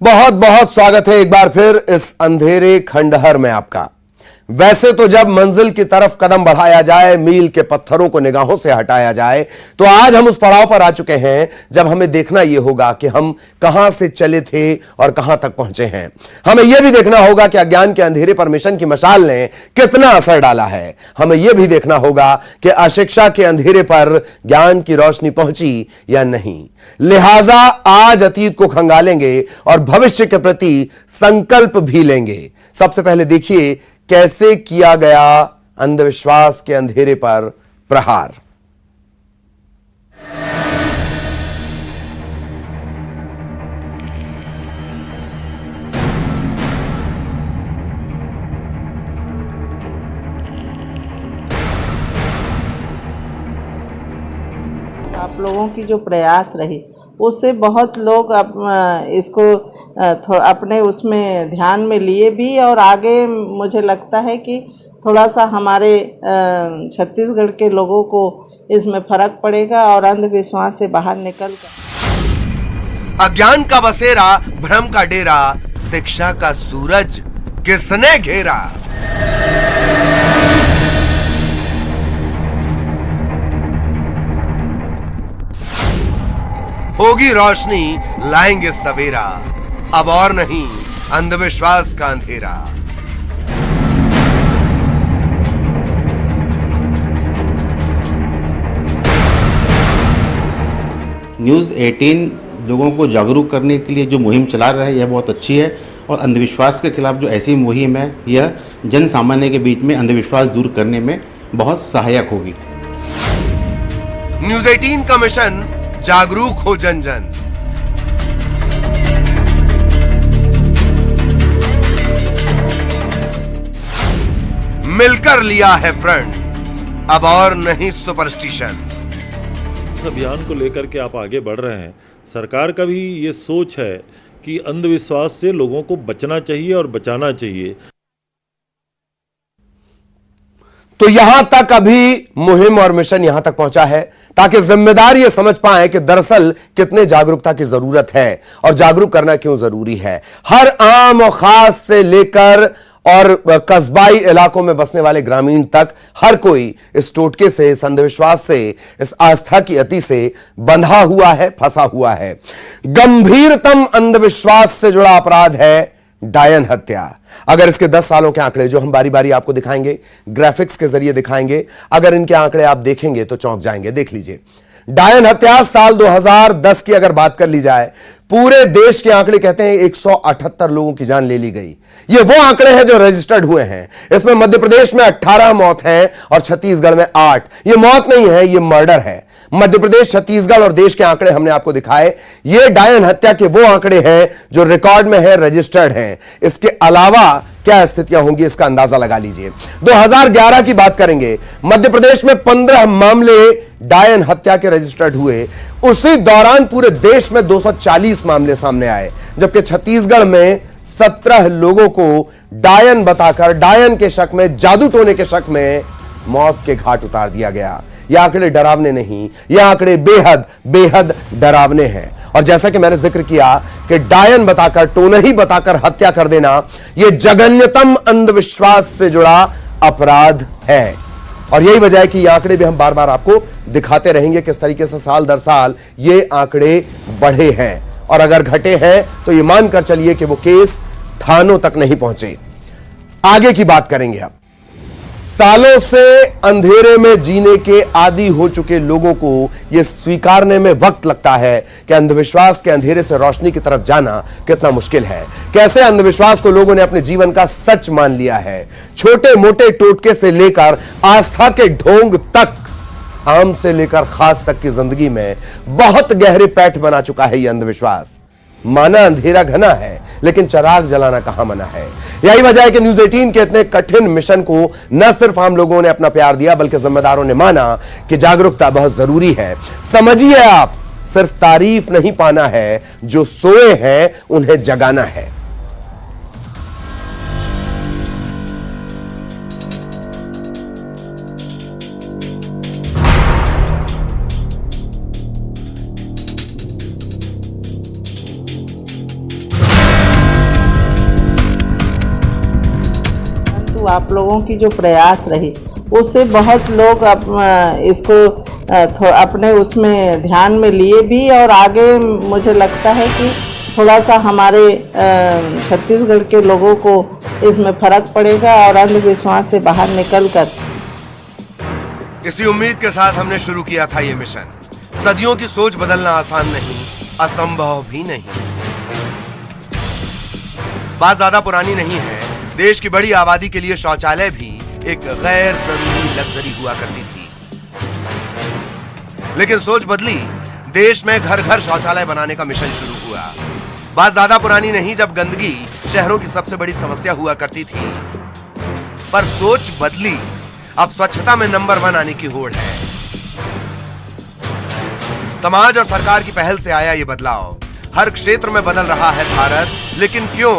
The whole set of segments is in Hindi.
बहुत बहुत स्वागत है एक बार फिर इस अंधेरे खंडहर में आपका। वैसे तो जब मंजिल की तरफ कदम बढ़ाया जाए, मील के पत्थरों को निगाहों से हटाया जाए, तो आज हम उस पड़ाव पर आ चुके हैं जब हमें देखना यह होगा कि हम कहां से चले थे और कहां तक पहुंचे हैं। हमें यह भी देखना होगा कि अज्ञान के अंधेरे पर मिशन की मशाल ने कितना असर डाला है। हमें यह भी देखना होगा कि अशिक्षा के अंधेरे पर ज्ञान की रोशनी पहुंची या नहीं। लिहाजा आज अतीत को खंगालेंगे और भविष्य के प्रति संकल्प भी लेंगे। सबसे पहले देखिए कैसे किया गया अंधविश्वास के अंधेरे पर प्रहार। आप लोगों की जो प्रयास रही उससे बहुत लोग इसको अपने उसमें ध्यान में लिए भी, और आगे मुझे लगता है कि थोड़ा सा हमारे छत्तीसगढ़ के लोगों को इसमें फर्क पड़ेगा और अंधविश्वास से बाहर निकल कर अज्ञान का बसेरा, भ्रम का डेरा, शिक्षा का सूरज किसने घेरा। होगी रोशनी, लाएंगे सवेरा, अब और नहीं अंधविश्वास का अंधेरा। न्यूज़ 18 लोगों को जागरूक करने के लिए जो मुहिम चला रहा है यह बहुत अच्छी है, और अंधविश्वास के खिलाफ जो ऐसी मुहिम है यह जन सामान्य के बीच में अंधविश्वास दूर करने में बहुत सहायक होगी। न्यूज़ 18 का मिशन जागरूक हो जन जन। मिलकर लिया है प्रण, अब और नहीं सुपरस्टिशन। इस अभियान को लेकर के आप आगे बढ़ रहे हैं। सरकार का भी ये सोच है कि अंधविश्वास से लोगों को बचना चाहिए और बचाना चाहिए। तो यहां तक अभी मुहिम और मिशन यहां तक पहुंचा है ताकि जिम्मेदार ये समझ पाए कि दरअसल कितने जागरूकता की जरूरत है और जागरूक करना क्यों जरूरी है। हर आम और खास से लेकर और कस्बाई इलाकों में बसने वाले ग्रामीण तक हर कोई इस टोटके से, इस अंधविश्वास से, इस आस्था की अति से बंधा हुआ है, फंसा हुआ है। गंभीरतम अंधविश्वास से जुड़ा अपराध है डायन हत्या। अगर इसके 10 सालों के आंकड़े जो हम बारी बारी आपको दिखाएंगे, ग्राफिक्स के जरिए दिखाएंगे, अगर इनके आंकड़े आप देखेंगे तो चौंक जाएंगे। देख लीजिए, डायन हत्या साल 2010 की अगर बात कर ली जाए, पूरे देश के आंकड़े कहते हैं 178 लोगों की जान ले ली गई। ये वो आंकड़े हैं जो रजिस्टर्ड हुए हैं। इसमें मध्य प्रदेश में 18 मौत हैं और छत्तीसगढ़ में 8। ये मौत नहीं है, ये मर्डर है। मध्य प्रदेश, छत्तीसगढ़ और देश के आंकड़े हमने आपको दिखाए। ये डायन हत्या के वो आंकड़े हैं जो रिकॉर्ड में है, रजिस्टर्ड हैं। इसके अलावा क्या स्थितियां होंगी इसका अंदाजा लगा लीजिए। 2011 की बात करेंगे, मध्य प्रदेश में 15 मामले डायन हत्या के रजिस्टर्ड हुए। उसी दौरान पूरे देश में 240 मामले सामने आए, जबकि छत्तीसगढ़ में 17 लोगों को डायन बताकर, डायन के शक में, जादू टोने के शक में मौत के घाट उतार दिया गया। यह आंकड़े डरावने नहीं, यह आंकड़े बेहद बेहद डरावने हैं। और जैसा कि मैंने जिक्र किया कि डायन बताकर, टोनही बताकर हत्या कर देना, यह जघन्यतम अंधविश्वास से जुड़ा अपराध है। और यही वजह है कि ये आंकड़े भी हम बार बार आपको दिखाते रहेंगे किस तरीके से साल दर साल ये आंकड़े बढ़े हैं। और अगर घटे हैं तो ये मानकर चलिए कि वो केस थानों तक नहीं पहुंचे। आगे की बात करेंगे अब। सालों से अंधेरे में जीने के आदी हो चुके लोगों को यह स्वीकारने में वक्त लगता है कि अंधविश्वास के अंधेरे से रोशनी की तरफ जाना कितना मुश्किल है। कैसे अंधविश्वास को लोगों ने अपने जीवन का सच मान लिया है। छोटे मोटे टोटके से लेकर आस्था के ढोंग तक, आम से लेकर खास तक की जिंदगी में बहुत गहरे पैठ बना चुका है यह अंधविश्वास। माना अंधेरा घना है, लेकिन चिराग जलाना कहां मना है। यही वजह है कि न्यूज़ 18 के इतने कठिन मिशन को न सिर्फ आम लोगों ने अपना प्यार दिया, बल्कि जिम्मेदारों ने माना कि जागरूकता बहुत जरूरी है। समझिए, आप सिर्फ तारीफ नहीं पाना है, जो सोए हैं उन्हें जगाना है। आप लोगों की जो प्रयास रही उससे बहुत लोग इसको अपने उसमें ध्यान में लिए भी, और आगे मुझे लगता है कि थोड़ा सा हमारे छत्तीसगढ़ के लोगों को इसमें फर्क पड़ेगा और अंधविश्वास से बाहर निकलकर। इसी उम्मीद के साथ हमने शुरू किया था ये मिशन। सदियों की सोच बदलना आसान नहीं, असंभव भी नहीं। बात ज्यादा पुरानी नहीं है, देश की बड़ी आबादी के लिए शौचालय भी एक गैर जरूरी लग्जरी हुआ करती थी। लेकिन सोच बदली, देश में घर घर शौचालय बनाने का मिशन शुरू हुआ। बात ज्यादा पुरानी नहीं जब गंदगी शहरों की सबसे बड़ी समस्या हुआ करती थी, पर सोच बदली, अब स्वच्छता में नंबर 1 आने की होड़ है। समाज और सरकार की पहल से आया ये बदलाव। हर क्षेत्र में बदल रहा है भारत, लेकिन क्यों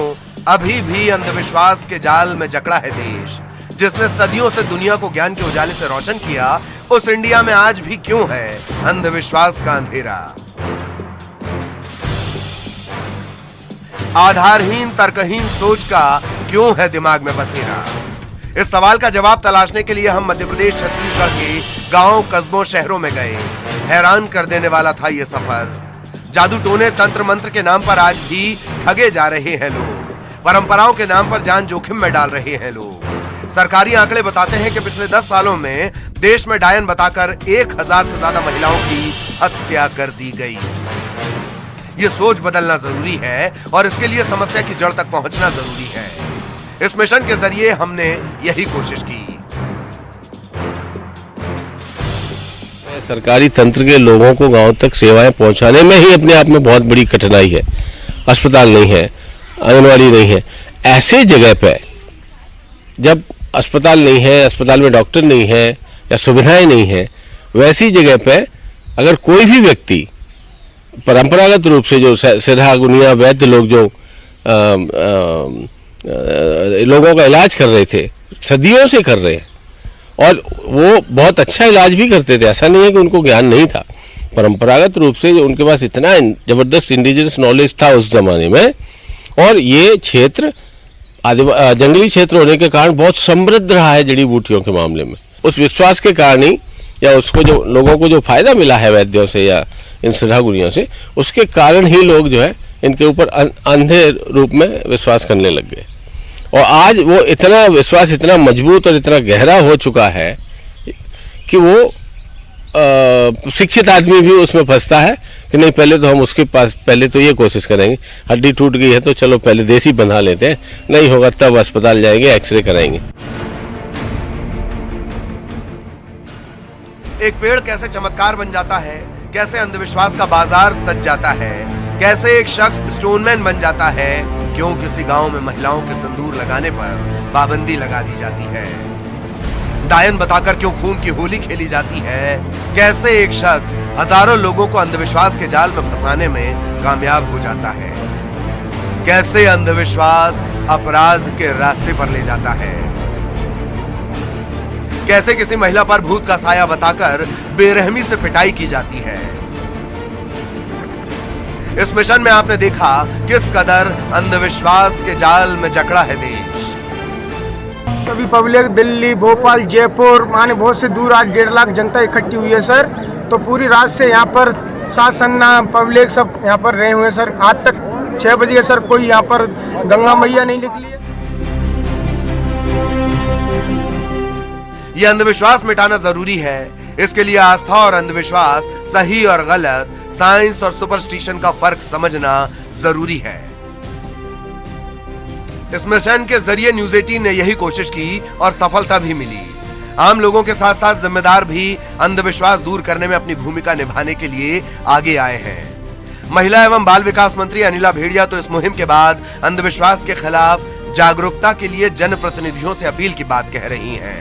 अभी भी अंधविश्वास के जाल में जकड़ा है देश, जिसने सदियों से दुनिया को ज्ञान के उजाले से रोशन किया। उस इंडिया में आज भी क्यों है अंधविश्वास का अंधेरा? आधारहीन तर्कहीन सोच का क्यों है दिमाग में बसेरा? इस सवाल का जवाब तलाशने के लिए हम मध्य प्रदेश छत्तीसगढ़ के गांव, कस्बों, शहरों में गए। हैरान कर देने वाला था यह सफर। जादू टोने, तंत्र मंत्र के नाम पर आज भी ठगे जा रहे हैं लोग। परंपराओं के नाम पर जान जोखिम में डाल रहे हैं लोग। सरकारी आंकड़े बताते हैं कि पिछले 10 सालों में देश में डायन बताकर 1000 से ज्यादा महिलाओं की हत्या कर दी गई। ये सोच बदलना जरूरी है और इसके लिए समस्या की जड़ तक पहुंचना जरूरी है। इस मिशन के जरिए हमने यही कोशिश की। सरकारी तंत्र के लोगों को गांव तक सेवाएं पहुंचाने में ही अपने आप में बहुत बड़ी कठिनाई है। अस्पताल नहीं है, आंगनवाड़ी नहीं है। ऐसे जगह पे जब अस्पताल नहीं है, अस्पताल में डॉक्टर नहीं है या सुविधाएं नहीं है, वैसी जगह पे अगर कोई भी व्यक्ति परंपरागत रूप से जो सिरहा, गुनिया, वैद्य लोग जो लोगों का इलाज कर रहे थे, सदियों से कर रहे हैं और वो बहुत अच्छा इलाज भी करते थे। ऐसा नहीं है कि उनको ज्ञान नहीं था। परंपरागत रूप से उनके पास इतना जबरदस्त इंडिजिनस नॉलेज था उस जमाने में, और ये क्षेत्र जंगली क्षेत्र होने के कारण बहुत समृद्ध रहा है जड़ी बूटियों के मामले में। उस विश्वास के कारण ही, या उसको जो लोगों को जो फायदा मिला है वैद्यों से या इन सिरहा गुनियों से, उसके कारण ही लोग जो है इनके ऊपर अंधे रूप में विश्वास करने लग गए। और आज वो इतना विश्वास इतना मजबूत और इतना गहरा हो चुका है कि वो शिक्षित आदमी भी उसमें फंसता है कि नहीं, पहले तो हम उसके पास पहले तो ये कोशिश करेंगे, हड्डी टूट गई है तो चलो पहले देसी बंधा लेते हैं, नहीं होगा तब अस्पताल जाएंगे, एक्सरे कराएंगे। एक पेड़ कैसे चमत्कार बन जाता है, कैसे अंधविश्वास का बाजार सज जाता है, कैसे एक शख्स स्टोनमैन बन जाता है, क्यों किसी गांव में महिलाओं के सिंदूर लगाने पर पाबंदी लगा दी जाती है, डायन बताकर क्यों खून की होली खेली जाती है, कैसे एक शख्स हजारों लोगों को अंधविश्वास के जाल में फंसाने में कामयाब हो जाता है, कैसे अंधविश्वास अपराध के रास्ते पर ले जाता है, कैसे किसी महिला पर भूत का साया बताकर बेरहमी से पिटाई की जाती है। इस मिशन में आपने देखा किस कदर अंधविश्वास के जाल में जकड़ा है देश। सभी पब्लिक दिल्ली, भोपाल, जयपुर, माने बहुत से दूर आज 1.5 लाख जनता इकट्ठी हुई है सर। तो पूरी रात से यहाँ पर शासन, पब्लिक सब यहाँ पर रहे हुए हैं सर। आज तक 6 बजे सर कोई यहाँ पर गंगा मैया नहीं निकली है। यह अंधविश्वास मिटाना जरूरी है। इसके लिए आस्था और अंधविश्वास, सही और गलत, साइंस और सुपरस्टिशन का फर्क समझना जरूरी है। इस मिशन के जरिए न्यूज़ 18 ने यही कोशिश की और सफलता भी मिली। आम लोगों के साथ साथ जिम्मेदार भी अंधविश्वास दूर करने में अपनी भूमिका निभाने के लिए आगे आए हैं। महिला एवं बाल विकास मंत्री अनिला भेड़िया तो इस मुहिम के बाद अंधविश्वास के खिलाफ जागरूकता के लिए जनप्रतिनिधियों से अपील की बात कह रही हैं।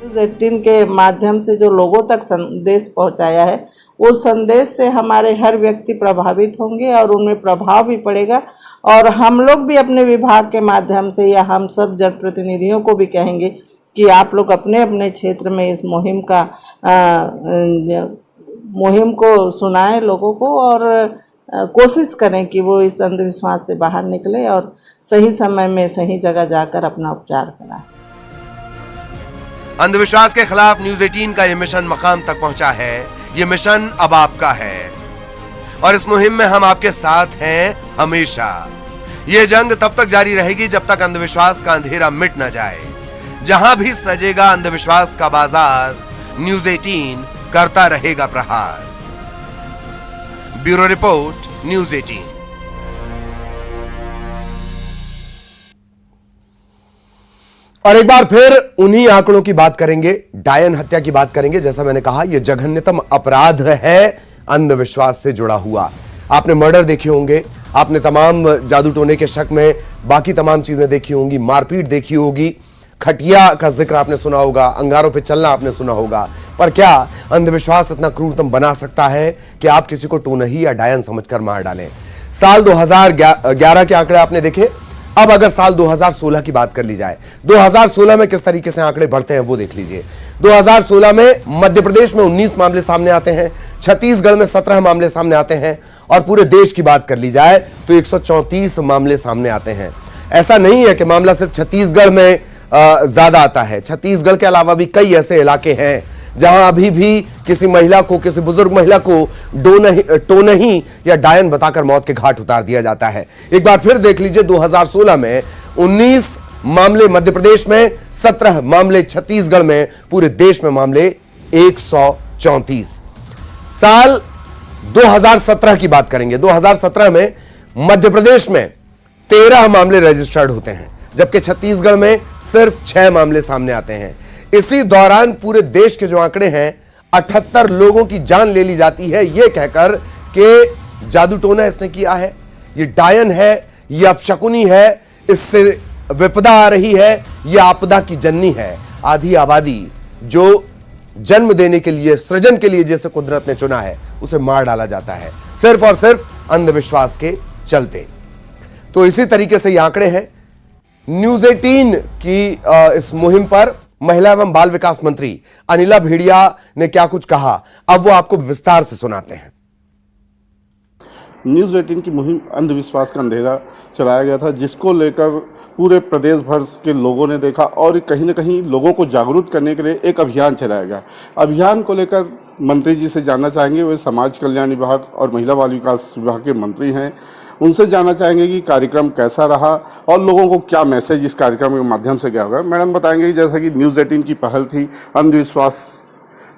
न्यूज़ 18 के माध्यम से जो लोगों तक संदेश पहुंचाया है, उस संदेश से हमारे हर व्यक्ति प्रभावित होंगे और उनमें प्रभाव भी पड़ेगा। और हम लोग भी अपने विभाग के माध्यम से या हम सब जनप्रतिनिधियों को भी कहेंगे कि आप लोग अपने अपने क्षेत्र में इस मुहिम को सुनाएं लोगों को, और कोशिश करें कि वो इस अंधविश्वास से बाहर निकले और सही समय में सही जगह जाकर अपना उपचार कराएं। अंधविश्वास के खिलाफ न्यूज 18 का यह मिशन मकाम तक पहुंचा है। यह मिशन अब आपका है और इस मुहिम में हम आपके साथ हैं हमेशा। यह जंग तब तक जारी रहेगी जब तक अंधविश्वास का अंधेरा मिट न जाए। जहां भी सजेगा अंधविश्वास का बाजार, न्यूज 18 करता रहेगा प्रहार। Bureau report, news 18। और एक बार फिर उन्हीं आंकड़ों की बात करेंगे, डायन हत्या की बात करेंगे। जैसा मैंने कहा, यह जघन्यतम अपराध है अंधविश्वास से जुड़ा हुआ। आपने मर्डर देखे होंगे, आपने तमाम जादू टोने के शक में बाकी तमाम चीजें देखी होंगी, मारपीट देखी होगी, खटिया का जिक्र आपने सुना होगा, अंगारों पे चलना आपने सुना होगा। पर क्या अंधविश्वास इतना क्रूरतम बना सकता है कि आप किसी को टोनही या डायन समझकर मार डालें? साल 2011 के आंकड़े आपने देखे। अब अगर साल 2016 की बात कर ली जाए, 2016 में किस तरीके से आंकड़े बढ़ते हैं वो देख लीजिए। 2016 में मध्य प्रदेश में 19 मामले सामने आते हैं, छत्तीसगढ़ में 17 मामले सामने आते हैं और पूरे देश की बात कर ली जाए तो 134 मामले सामने आते हैं। ऐसा नहीं है कि मामला सिर्फ छत्तीसगढ़ में ज्यादा आता है। छत्तीसगढ़ के अलावा भी कई ऐसे इलाके हैं जहां अभी भी किसी महिला को, किसी बुजुर्ग महिला को टोनही या डायन बताकर मौत के घाट उतार दिया जाता है। एक बार फिर देख लीजिए, 2016 में 19 मामले मध्य प्रदेश में, 17 मामले छत्तीसगढ़ में, पूरे देश में मामले 134। साल 2017 की बात करेंगे, 2017 में मध्य प्रदेश में 13 मामले रजिस्टर्ड होते हैं, जबकि छत्तीसगढ़ में सिर्फ 6 मामले सामने आते हैं। इसी दौरान पूरे देश के जो आंकड़े हैं, 78 लोगों की जान ले ली जाती है यह कहकर कि जादू टोना इसने किया है, यह डायन है, यह अपशकुनी है, इससे विपदा आ रही है, यह आपदा की जननी है। आधी आबादी जो जन्म देने के लिए, सृजन के लिए जैसे कुदरत ने चुना है, उसे मार डाला जाता है सिर्फ और सिर्फ अंधविश्वास के चलते। तो इसी तरीके से ये आंकड़े हैं। न्यूज 18 की इस मुहिम पर महिला एवं बाल विकास मंत्री अनिला भेड़िया ने क्या कुछ कहा, अब वो आपको विस्तार से सुनाते हैं। न्यूज़ 18 की मुहिम अंधविश्वास का अंधेरा चलाया गया था, जिसको लेकर पूरे प्रदेश भर के लोगों ने देखा और कहीं न कहीं लोगों को जागरूक करने के लिए एक अभियान चलाया गया। अभियान को लेकर मंत्री जी से जानना चाहेंगे, वे समाज कल्याण विभाग और महिला बाल विकास विभाग के मंत्री हैं। उनसे जानना चाहेंगे कि कार्यक्रम कैसा रहा और लोगों को क्या मैसेज इस कार्यक्रम के माध्यम से गया होगा। मैडम बताएंगे कि जैसा कि न्यूज़ 18 की पहल थी अंधविश्वास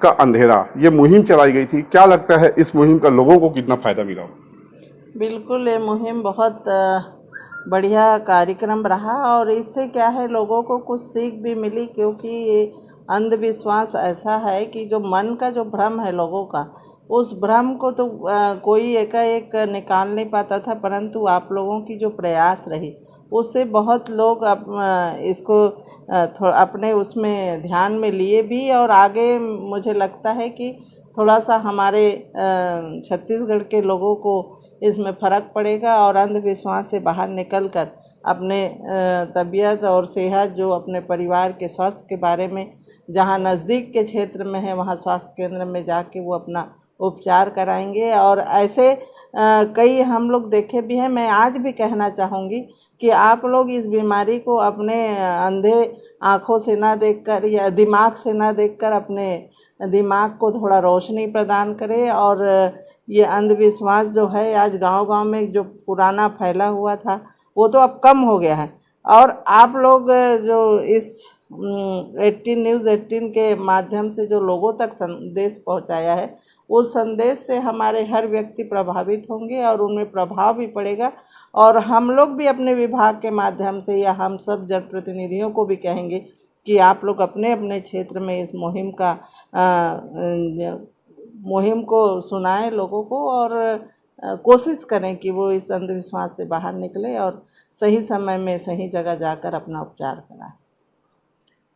का अंधेरा, ये मुहिम चलाई गई थी, क्या लगता है इस मुहिम का लोगों को कितना फायदा मिला? बिल्कुल, ये मुहिम बहुत बढ़िया कार्यक्रम रहा और इससे क्या है, लोगों को कुछ सीख भी मिली, क्योंकि ये अंधविश्वास ऐसा है कि जो मन का जो भ्रम है लोगों का, उस भ्रम को तो कोई एकाएक निकाल नहीं पाता था, परंतु आप लोगों की जो प्रयास रही उससे बहुत लोग इसको अपने उसमें ध्यान में लिए भी और आगे मुझे लगता है कि थोड़ा सा हमारे छत्तीसगढ़ के लोगों को इसमें फ़र्क पड़ेगा और अंधविश्वास से बाहर निकलकर अपने तबीयत और सेहत, जो अपने परिवार के स्वास्थ्य के बारे में, जहाँ नज़दीक के क्षेत्र में है वहाँ स्वास्थ्य केंद्र में जाके वो अपना उपचार कराएंगे। और ऐसे कई हम लोग देखे भी हैं। मैं आज भी कहना चाहूँगी कि आप लोग इस बीमारी को अपने अंधे आँखों से ना देखकर या दिमाग से ना देखकर अपने दिमाग को थोड़ा रोशनी प्रदान करें। और ये अंधविश्वास जो है आज गांव-गांव में जो पुराना फैला हुआ था वो तो अब कम हो गया है। और आप लोग जो इस 18 न्यूज़ 18 के माध्यम से जो लोगों तक संदेश पहुंचाया है, उस संदेश से हमारे हर व्यक्ति प्रभावित होंगे और उनमें प्रभाव भी पड़ेगा। और हम लोग भी अपने विभाग के माध्यम से या हम सब जनप्रतिनिधियों को भी कहेंगे कि आप लोग अपने अपने क्षेत्र में इस मुहिम को सुनाएं लोगों को और कोशिश करें कि वो इस अंधविश्वास से बाहर निकले और सही समय में सही जगह जाकर अपना उपचार कराएं।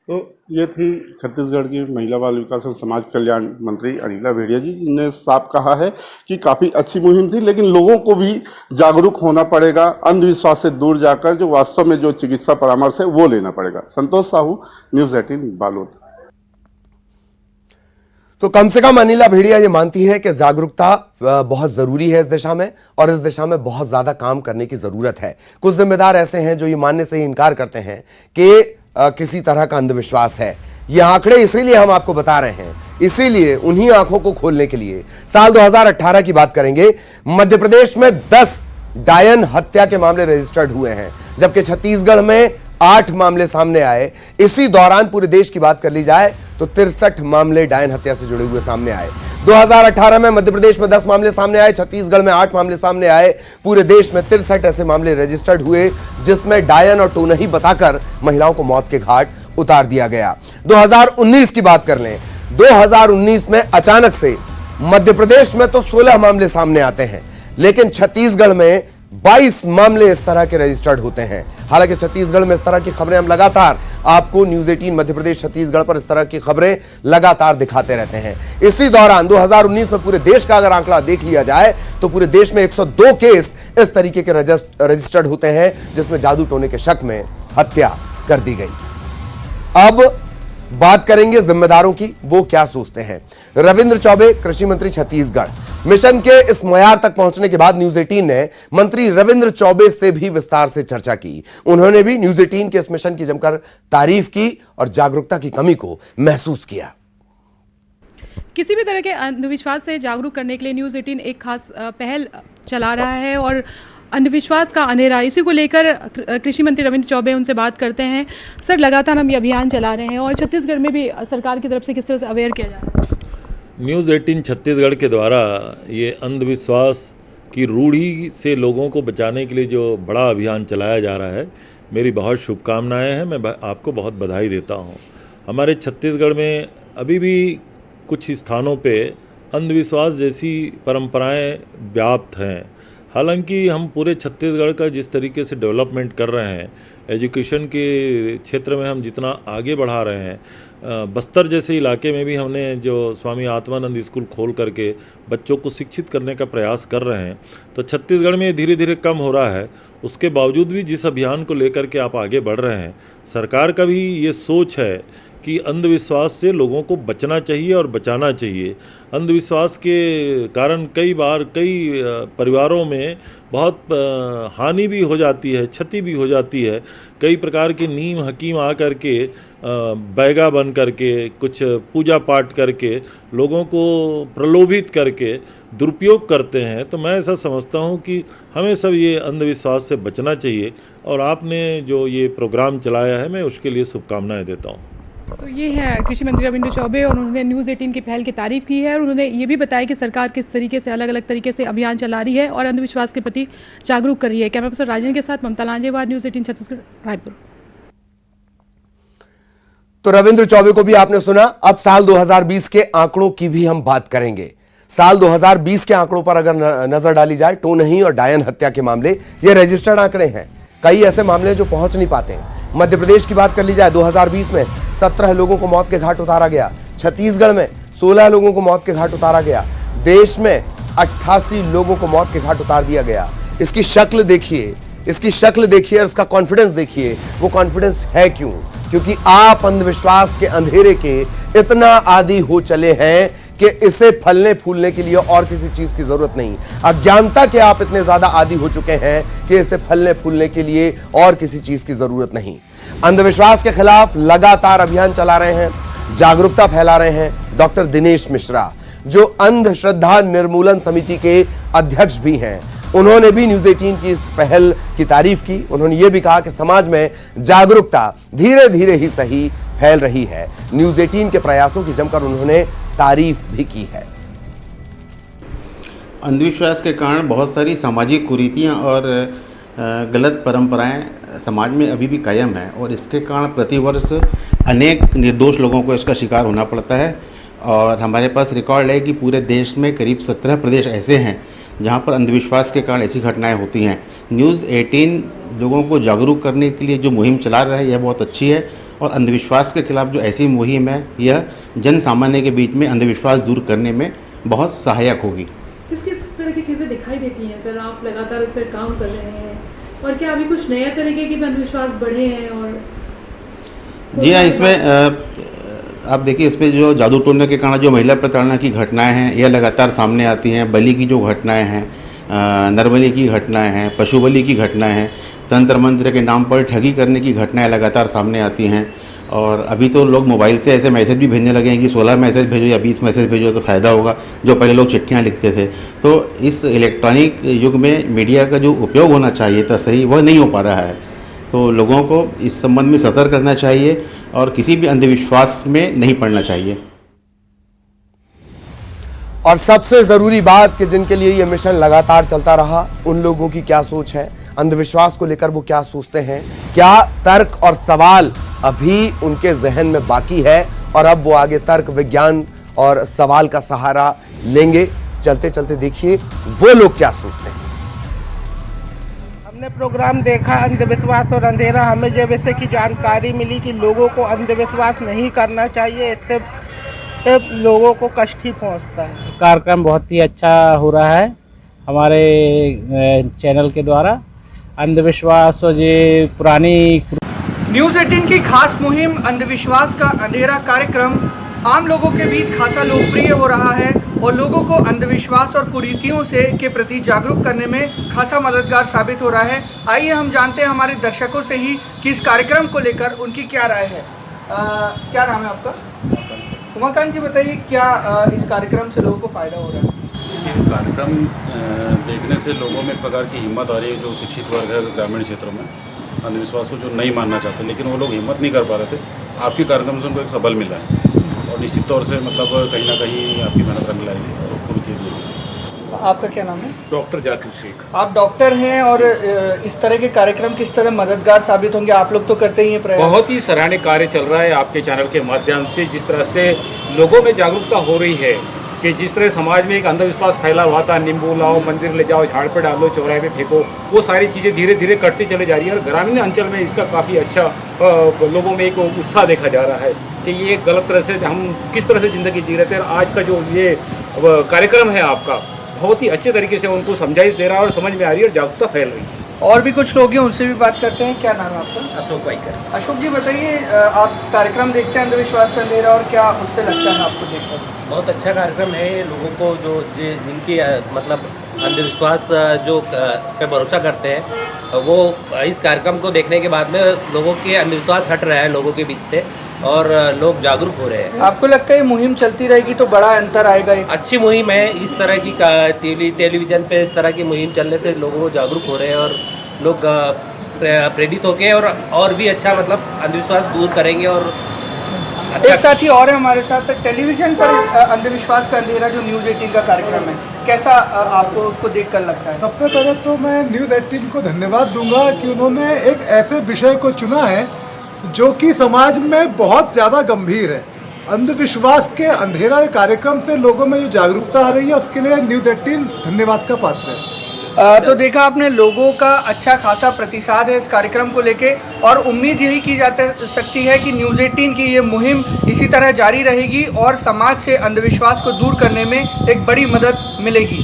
तो ये थी छत्तीसगढ़ की महिला बाल विकास और समाज कल्याण मंत्री अनिला भेड़िया जी, जिन्होंने साफ कहा है कि काफ़ी अच्छी मुहिम थी, लेकिन लोगों को भी जागरूक होना पड़ेगा, अंधविश्वास से दूर जाकर जो वास्तव में जो चिकित्सा परामर्श है वो लेना पड़ेगा। संतोष साहू, न्यूज़ 18 बालोद। तो कम से कम अनिला भेड़िया ये मानती है कि जागरूकता बहुत जरूरी है इस दिशा में, और इस दिशा में बहुत ज्यादा काम करने की जरूरत है। कुछ जिम्मेदार ऐसे हैं जो ये मानने से ही इनकार करते हैं कि किसी तरह का अंधविश्वास है। ये आंकड़े इसीलिए हम आपको बता रहे हैं, इसीलिए उन्हीं आंखों को खोलने के लिए साल 2018 की बात करेंगे। मध्य प्रदेश में 10 डायन हत्या के मामले रजिस्टर्ड हुए हैं, जबकि छत्तीसगढ़ में 8 मामले सामने आए। इसी दौरान पूरे देश की बात कर ली जाए तो 63 मामले डायन हत्या से जुड़े हुए सामने आए। 2018 में मध्य प्रदेश में 10 मामले सामने आए, छत्तीसगढ़ में 8 मामले सामने आए। पूरे देश में 63 ऐसे मामले रजिस्टर्ड हुए जिसमें डायन और टोनही बताकर महिलाओं को मौत के घाट उतार दिया गया। 2019 की बात कर लें, 2019 में अचानक से मध्य प्रदेश में तो 16 मामले सामने आते हैं, लेकिन छत्तीसगढ़ में 22 मामले इस तरह के रजिस्टर्ड होते हैं। हालांकि छत्तीसगढ़ में इस तरह की खबरें हम लगातार आपको न्यूज 18 मध्य प्रदेश छत्तीसगढ़ पर इस तरह की खबरें लगातार दिखाते रहते हैं। इसी दौरान 2019 में पूरे देश का अगर आंकड़ा देख लिया जाए तो पूरे देश में 102 केस इस तरीके के रजिस्टर्ड होते हैं जिसमें जादू टोने के शक में हत्या कर दी गई। अब बात करेंगे जिम्मेदारों की, वो क्या सोचते हैं। रविंद्र चौबे, कृषि मंत्री छत्तीसगढ़, मिशन के इस मयार तक पहुंचने के बाद न्यूज 18 ने मंत्री रविंद्र चौबे से भी विस्तार से चर्चा की। उन्होंने भी न्यूज 18 के इस मिशन की जमकर तारीफ की और जागरूकता की कमी को महसूस किया। किसी भी तरह के अंधविश्वास से जागरूक करने के लिए न्यूज 18 एक खास पहल चला रहा है और अंधविश्वास का अंधेरा, इसी को लेकर कृषि मंत्री रविंद्र चौबे उनसे बात करते हैं। सर, लगातार हम ये अभियान चला रहे हैं और छत्तीसगढ़ में भी सरकार की तरफ से किस तरह से अवेयर किया जा रहा है? न्यूज़ 18 छत्तीसगढ़ के द्वारा ये अंधविश्वास की रूढ़ी से लोगों को बचाने के लिए जो बड़ा अभियान चलाया जा रहा है, मेरी बहुत शुभकामनाएं हैं। मैं आपको बहुत बधाई देता हूं। हमारे छत्तीसगढ़ में अभी भी कुछ स्थानों पे अंधविश्वास जैसी परंपराएं व्याप्त हैं। हालांकि हम पूरे छत्तीसगढ़ का जिस तरीके से डेवलपमेंट कर रहे हैं, एजुकेशन के क्षेत्र में हम जितना आगे बढ़ा रहे हैं, बस्तर जैसे इलाके में भी हमने जो स्वामी आत्मानंद स्कूल खोल करके बच्चों को शिक्षित करने का प्रयास कर रहे हैं, तो छत्तीसगढ़ में धीरे धीरे कम हो रहा है। उसके बावजूद भी जिस अभियान को लेकर के आप आगे बढ़ रहे हैं, सरकार का भी ये सोच है कि अंधविश्वास से लोगों को बचना चाहिए और बचाना चाहिए। अंधविश्वास के कारण कई बार कई परिवारों में बहुत हानि भी हो जाती है, क्षति भी हो जाती है। कई प्रकार के नीम हकीम आ करके बैगा बन करके कुछ पूजा पाठ करके लोगों को प्रलोभित करके दुरुपयोग करते हैं। तो मैं ऐसा समझता हूं कि हमें सब ये अंधविश्वास से बचना चाहिए और आपने जो ये प्रोग्राम चलाया है, मैं उसके लिए शुभकामनाएं देता हूं। तो ये है कृषि मंत्री रविंद्र चौबे और उन्होंने न्यूज़ 18 की पहल की तारीफ की है और उन्होंने ये भी बताया कि सरकार किस तरीके से अलग अलग तरीके से अभियान चला रही है और अंधविश्वास के प्रति जागरूक कर रही है। कैमरा पर्सन राजन के साथ ममता लांजेवार, न्यूज़ 18 छत्तीसगढ़, रायपुर। तो रविंद्र चौबे को भी आपने सुना। अब साल 2020 के आंकड़ों की भी हम बात करेंगे। साल 2020 के आंकड़ों पर अगर नजर डाली जाए, टोनही और डायन हत्या के मामले ये रजिस्टर्ड आंकड़े हैं। कई ऐसे मामले जो पहुंच नहीं पाते हैं। मध्य प्रदेश की बात कर ली जाए, 2020 में 17 लोगों को मौत के घाट उतारा गया। छत्तीसगढ़ में 16 लोगों को मौत के घाट उतारा गया। देश में 88 लोगों को मौत के घाट उतार दिया गया। इसकी शक्ल देखिए, इसकी शक्ल देखिए और इसका कॉन्फिडेंस देखिए। वो कॉन्फिडेंस है क्यों? क्योंकि आप अंधविश्वास के अंधेरे के इतना आदी हो चले हैं कि इसे फलने फूलने के लिए और किसी चीज की जरूरत नहीं। अज्ञानता के आप इतने ज्यादा आदी हो चुके हैं कि इसे फलने फूलने के लिए और किसी चीज की जरूरत नहीं। अंधविश्वास के खिलाफ लगातार अभियान चला रहे हैं, जागरूकता फैला रहे हैं डॉक्टर दिनेश मिश्रा, जो अंधश्रद्धा निर्मूलन समिति के अध्यक्ष भी हैं। उन्होंने भी न्यूज़ 18 की इस पहल की तारीफ की। उन्होंने ये भी कहा कि समाज में जागरूकता धीरे धीरे ही सही फैल रही है। न्यूज़ 18 के प्रयासों की जमकर उन्होंने तारीफ भी की है। अंधविश्वास के कारण बहुत सारी सामाजिक कुरीतियां और गलत परंपराएं समाज में अभी भी कायम हैं और इसके कारण प्रतिवर्ष अनेक निर्दोष लोगों को इसका शिकार होना पड़ता है। और हमारे पास रिकॉर्ड है कि पूरे देश में करीब 17 प्रदेश ऐसे हैं जहां पर अंधविश्वास के कारण ऐसी घटनाएं होती हैं। न्यूज़ 18 लोगों को जागरूक करने के लिए जो मुहिम चला रहा है, यह बहुत अच्छी है और अंधविश्वास के खिलाफ जो ऐसी मुहिम है, यह जन सामान्य के बीच में अंधविश्वास दूर करने में बहुत सहायक होगी। किस किस तरह की चीज़ें दिखाई देती हैं सर? आप लगातार उस पर काम कर रहे हैं और क्या अभी कुछ नया तरीके के अंधविश्वास बढ़े हैं? और जी हाँ, इसमें आप देखिए इसमें जो जादू टोने के कारण जो महिला प्रताड़ना की घटनाएं हैं यह लगातार सामने आती हैं। बलि की जो घटनाएं हैं, नरबलि की घटनाएं हैं, पशु बलि की घटनाएं हैं, तंत्र मंत्र के नाम पर ठगी करने की घटनाएं लगातार सामने आती हैं। और अभी तो लोग मोबाइल से ऐसे मैसेज भी भेजने लगे हैं कि 16 मैसेज भेजो या 20 मैसेज भेजो तो फ़ायदा होगा, जो पहले लोग चिट्ठियाँ लिखते थे। तो इस इलेक्ट्रॉनिक युग में मीडिया का जो उपयोग होना चाहिए था सही, वह नहीं हो पा रहा है। तो लोगों को इस संबंध में सतर्क रहना चाहिए और किसी भी अंधविश्वास में नहीं पड़ना चाहिए। और सबसे जरूरी बात कि जिनके लिए यह मिशन लगातार चलता रहा, उन लोगों की क्या सोच है, अंधविश्वास को लेकर वो क्या सोचते हैं, क्या तर्क और सवाल अभी उनके जहन में बाकी है और अब वो आगे तर्क, विज्ञान और सवाल का सहारा लेंगे। चलते चलते देखिए वो लोग क्या सोचते हैं। हमने प्रोग्राम देखा अंधविश्वास और अंधेरा, हमें जब इससे की जानकारी मिली कि लोगों को अंधविश्वास नहीं करना चाहिए, इससे लोगों को कष्ट ही पहुंचता है। कार्यक्रम बहुत ही अच्छा हो रहा है हमारे चैनल के द्वारा। अंधविश्वास और ये पुरानी न्यूज़ 18 की खास मुहिम अंधविश्वास का अंधेरा कार्यक्रम आम लोगों के बीच खासा लोकप्रिय हो रहा है और लोगों को अंधविश्वास और कुरीतियों से के प्रति जागरूक करने में खासा मददगार साबित हो रहा है। आइए हम जानते हैं हमारे दर्शकों से ही कि इस कार्यक्रम को लेकर उनकी क्या राय है। क्या नाम है आपका? उमाकांत जी, बताइए क्या इस कार्यक्रम से लोगों को फ़ायदा हो रहा है? ये कार्यक्रम देखने से लोगों में एक प्रकार की हिम्मत आ रही है, जो शिक्षित वर्ग है ग्रामीण क्षेत्रों में अंधविश्वास को जो नहीं मानना चाहते, लेकिन वो लोग हिम्मत नहीं कर पा रहे थे। आपके कार्यक्रम से उनको एक सबल मिला है और निश्चित तौर से मतलब कहीं ना कहीं आपकी मेहनत रंग लाएगी और पूरी चीज़ मिलेगी। आपका क्या नाम है? डॉक्टर जाकिर शेख। आप डॉक्टर हैं और इस तरह के कार्यक्रम किस तरह मददगार साबित होंगे? आप लोग तो करते ही हैं प्रयास। बहुत ही सराहनीय कार्य चल रहा है आपके चैनल के माध्यम से। जिस तरह से लोगों में जागरूकता हो रही है कि जिस तरह समाज में एक अंधविश्वास फैला हुआ था, नींबू लाओ, मंदिर ले जाओ, झाड़ पे डालो, चौराहे पे फेंको, वो सारी चीज़ें धीरे धीरे कटती चली जा रही है और ग्रामीण अंचल में इसका काफ़ी अच्छा लोगों में एक उत्साह देखा जा रहा है कि ये गलत तरह से हम किस तरह से ज़िंदगी जी रहे थे। और आज का जो ये कार्यक्रम है आपका बहुत ही अच्छे तरीके से उनको समझाइश दे रहा है और समझ में आ रही है और जागरूकता फैल रही है। और भी कुछ लोग हैं, उनसे भी बात करते हैं। क्या नाम है आपका? अशोक वाइकर। अशोक जी, बताइए आप कार्यक्रम देखते हैं अंधविश्वास का अंधेरा और क्या उससे लगता है आपको देखकर? बहुत अच्छा कार्यक्रम है। लोगों को जो जिनकी मतलब अंधविश्वास जो पे भरोसा करते हैं, वो इस कार्यक्रम को देखने के बाद में लोगों के अंधविश्वास हट रहा है लोगों के बीच से और लोग जागरूक हो रहे हैं। आपको लगता है मुहिम चलती रहेगी तो बड़ा अंतर आएगा? अच्छी मुहिम है। इस तरह की टेलीविज़न पे इस तरह की मुहिम चलने से लोगों जागरूक हो रहे हैं और लोग प्रेरित होके और भी अच्छा मतलब अंधविश्वास दूर करेंगे। और एक साथी और है हमारे साथ। टेलीविज़न पर अंधविश्वास का अंधेरा जो न्यूज़ 18 का कार्यक्रम है, कैसा आपको उसको देखकर लगता है? सबसे पहले तो मैं न्यूज़ 18 को धन्यवाद दूंगा कि उन्होंने एक ऐसे विषय को चुना है जो कि समाज में बहुत ज़्यादा गंभीर है। अंधविश्वास के अंधेरा कार्यक्रम से लोगों में जो जागरूकता आ रही है, उसके लिए न्यूज़ 18 धन्यवाद का पात्र है। तो देखा आपने, लोगों का अच्छा खासा प्रतिसाद है इस कार्यक्रम को लेके और उम्मीद यही की जा सकती है कि न्यूज़ 18 की ये मुहिम इसी तरह जारी रहेगी और समाज से अंधविश्वास को दूर करने में एक बड़ी मदद मिलेगी।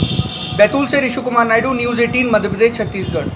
बैतूल से ऋषि कुमार नायडू, न्यूज़ 18 मध्य प्रदेश, छत्तीसगढ़।